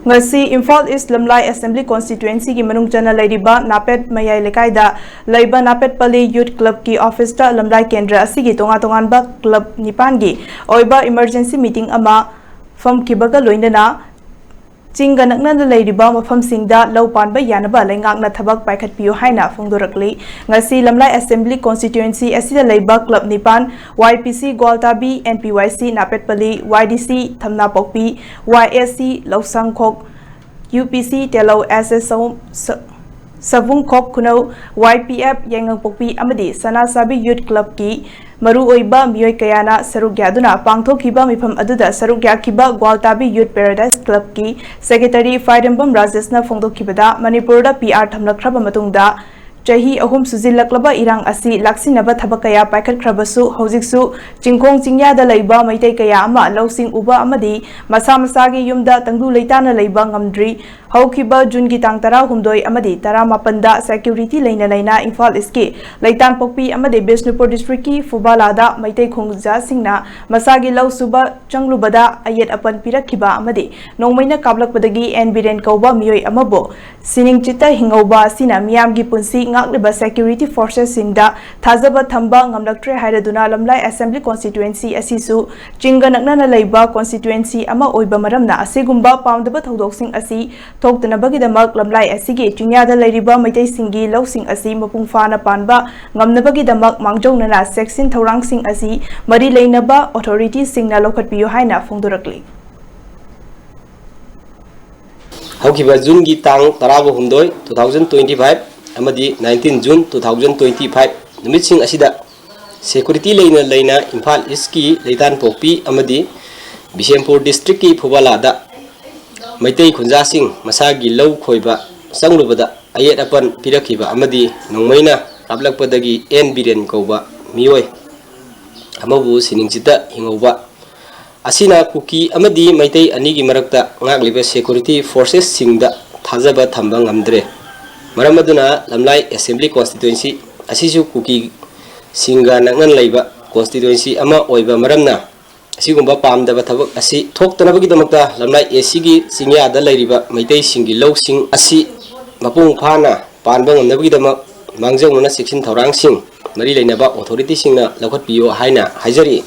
ngasi Imphal East Lamlai Assembly Constituency ki manung chana leiriba napet mayai lekai da leiba napet pali Youth Club ki office ta Lamlai Kendra asigi tonga tongan ba club nipan gi oiba emergency meeting ama fam kibaga loinana Chingga ngaknana leiriba mafamsingda lau panba yanaba leingak na thabak paikhatpiyu haina phongdorakli ngasi Lamlai Assembly Constituency asida leiba club nipan YPC Gwaltabi NPYC napetpali YDC thamna pokpi YSC lausangkhok UPC telo SS Savungkhok kuno YPF yengang pokpi amadi sanasabi Youth Club ki maru oiba miyoi kayana sarugyaduna pangthokhiba mifam aduda sarugyakhiba Gwaltabi Youth Paradise Club ki Secretary Fairembam Rajeshna phongdokhibada Manipur da PR thamlakraba matungda Chahi ahum suzillaklaba irang asi laksinaba thabak kaya paikhatkhrabasu hojiksu chingkhong chingya da leiba maitai kaya ama lausing uba amadi masa masagi yumda tangdu leitana leiba ngamdri haukiba June ki tang 10 amadi 18 da security leina Imphal East ki leitan pokpi amadi Bishnupur district ki Fubalada maitai khongja singna masagi lausuba changlubada ayet apan pirakhiba amadi nongmaina kablakpadagi Enbiren kauba miyoi amabo siningchita hingauba sina miyam gi punsi ngakliba security forces singda thazaba thamba ngamlaktre hairaduna Lamlai Assembly Constituency asisu Chingga ngaknana leiba constituency ama oiba maramna asigumba paumdaba thodok asi thoktanabagidamag Lamlai asigi Chingya leiriba maitai singi lausing asi mapungfana panba ngamnabagidamag mangjongnana section thorang sing asi mari leinaba authority singna lokhatpiyu haina phongdorakli Haukiba June ki tang 12 2025 amadi 19 June 2025 numitching asida security leina Imphal East ki leitan pokpi amadi Bishnupur district ki Fubalada maitai khunja sing masagi lau khoiba sanglubada ayet apan pirakhiba amadi nongmaina ablakpadagi Enbiren kauba miyoi amabu siningchita hingauba asina kuki amadi maitai anigi marakta ngagliba security forces singda thazaba thamba ngamdre maramaduna Lamlai Assembly Constituency asisu kuki singa nangnan leiba constituency ama oiba maramna asigumba pamdaba thabak asi thoktanabagidamata Lamlai AC gi singya da leiriba maitai singi lousing asi mapung phana panba ngamnabagidama mangjongnana section thorang sing mari leinaba authority singna lokhatpiyo haina haijari